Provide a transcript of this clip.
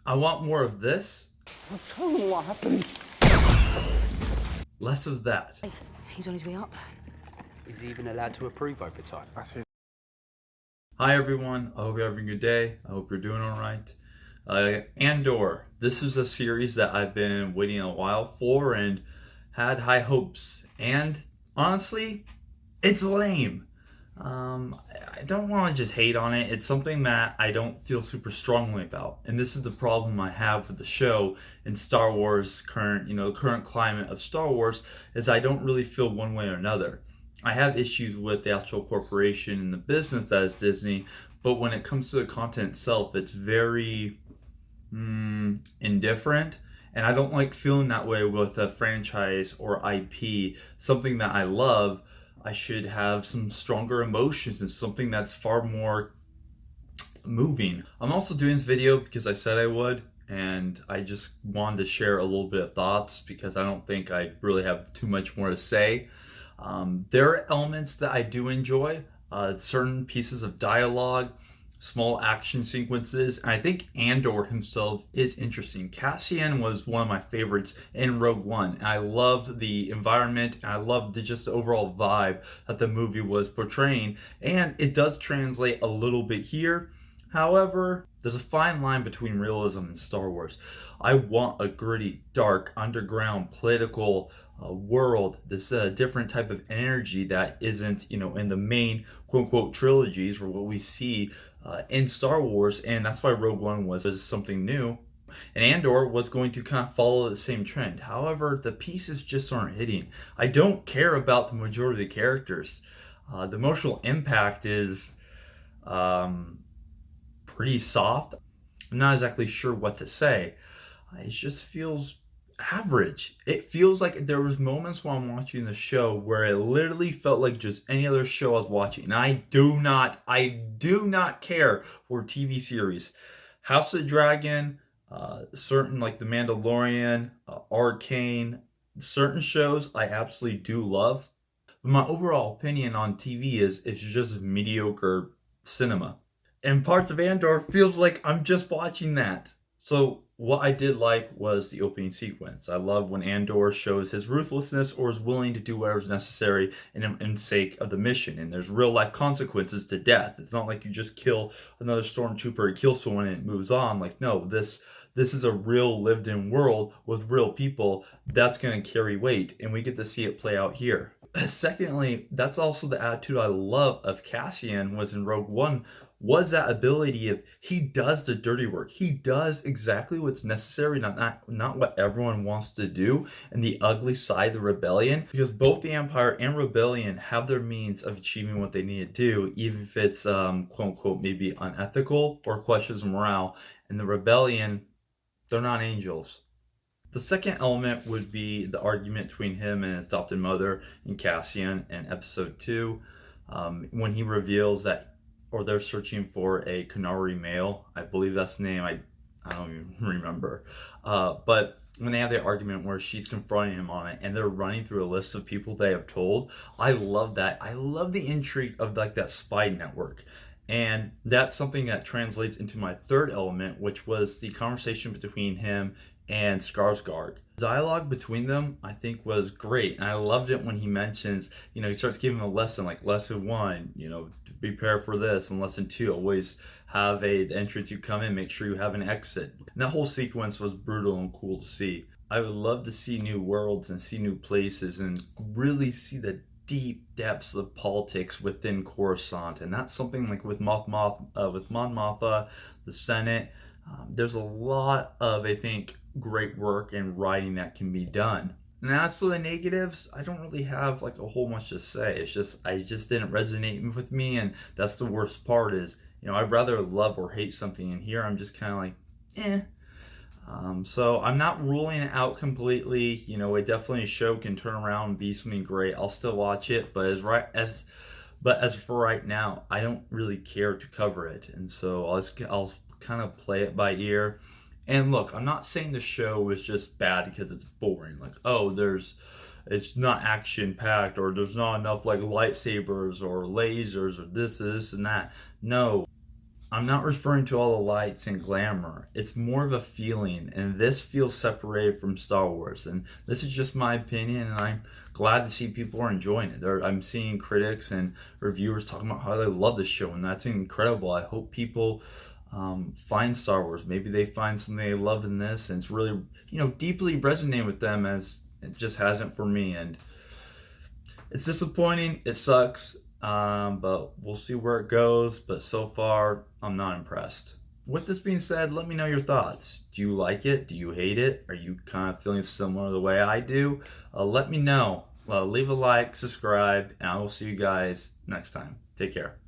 I want more of this, Well, tell them what happened. less of that. He's on his way up. Is he even allowed to approve overtime? That's his. Hi everyone, I hope you're having a good day. I hope you're doing alright. Andor, this is a series that I've been waiting a while for and had high hopes. And honestly, it's lame. I don't want to just hate on it. It's something that I don't feel super strongly about. And this is the problem I have with the show in Star Wars current climate of Star Wars is I don't really feel one way or another. I have issues with the actual corporation and the business that is Disney, but when it comes to the content itself, it's very indifferent. And I don't like feeling that way with a franchise or IP, something that I love. I should have some stronger emotions and something that's far more moving. I'm also doing this video because I said I would, and I just wanted to share a little bit of thoughts because I don't think I really have too much more to say. There are elements that I do enjoy, certain pieces of dialogue, small action sequences, and I think Andor himself is interesting. Cassian was one of my favorites in Rogue One. I loved the environment, and I loved just the overall vibe that the movie was portraying, and it does translate a little bit here. However, there's a fine line between realism and Star Wars. I want a gritty, dark, underground, political world, this different type of energy that isn't, in the main quote unquote trilogies or what we see in Star Wars. And that's why Rogue One was something new. And Andor was going to kind of follow the same trend. However, the pieces just aren't hitting. I don't care about the majority of the characters. The emotional impact is pretty soft. I'm not exactly sure what to say. It just feels average. It feels like there was moments while I'm watching the show where it literally felt like just any other show I was watching. And I do not care for TV series. House of the Dragon, certain like The Mandalorian, Arcane, certain shows I absolutely do love. But my overall opinion on TV is it's just mediocre cinema. And parts of Andor feels like I'm just watching that. So what I did like was the opening sequence. I love when Andor shows his ruthlessness or is willing to do whatever's necessary in sake of the mission. And there's real life consequences to death. It's not like you just kill another stormtrooper or kill someone and it moves on. Like, no, this is a real lived in world with real people that's going to carry weight. And we get to see it play out here. Secondly, that's also the attitude I love of Cassian was in Rogue One, was that ability of he does the dirty work. He does exactly what's necessary, not what everyone wants to do, and the ugly side of the rebellion. Because both the Empire and Rebellion have their means of achieving what they need to do, even if it's quote unquote maybe unethical or questions morale. And the Rebellion, they're not angels. The second element would be the argument between him and his adopted mother and Cassian in episode 2, when he reveals that, or they're searching for a Kenari male. I believe that's the name. I don't even remember. But when they have the argument where she's confronting him on it and they're running through a list of people they have told, I love that. I love the intrigue of like that spy network. And that's something that translates into my third element, which was the conversation between him and Skarsgård. Dialogue between them, I think, was great. And I loved it when he mentions, he starts giving a lesson, like lesson 1, to prepare for this, and lesson 2, always have the entrance you come in, make sure you have an exit. And that whole sequence was brutal and cool to see. I would love to see new worlds and see new places and really see the deep depths of politics within Coruscant. And that's something like with Mon Mothma, the Senate. There's a lot of, I think, great work and writing that can be done. And as for the negatives, I don't really have like a whole much to say. It's just I just didn't resonate with me, and that's the worst part is, I'd rather love or hate something, and here I'm just kind of like, eh. So I'm not ruling it out completely. It definitely a show can turn around and be something great. I'll still watch it, but as for right now, I don't really care to cover it, and so I'll kind of play it by ear. And look, I'm not saying the show is just bad because it's boring. Like, it's not action packed, or there's not enough like lightsabers or lasers or this and that. No, I'm not referring to all the lights and glamour. It's more of a feeling, and this feels separated from Star Wars. And this is just my opinion, and I'm glad to see people are enjoying it. I'm seeing critics and reviewers talking about how they love the show, and that's incredible. I hope people find Star Wars. Maybe they find something they love in this, and it's really, deeply resonating with them as it just hasn't for me. And it's disappointing. It sucks. But we'll see where it goes. But so far, I'm not impressed. With this being said, let me know your thoughts. Do you like it? Do you hate it? Are you kind of feeling similar to the way I do? Let me know. Leave a like, subscribe, and I will see you guys next time. Take care.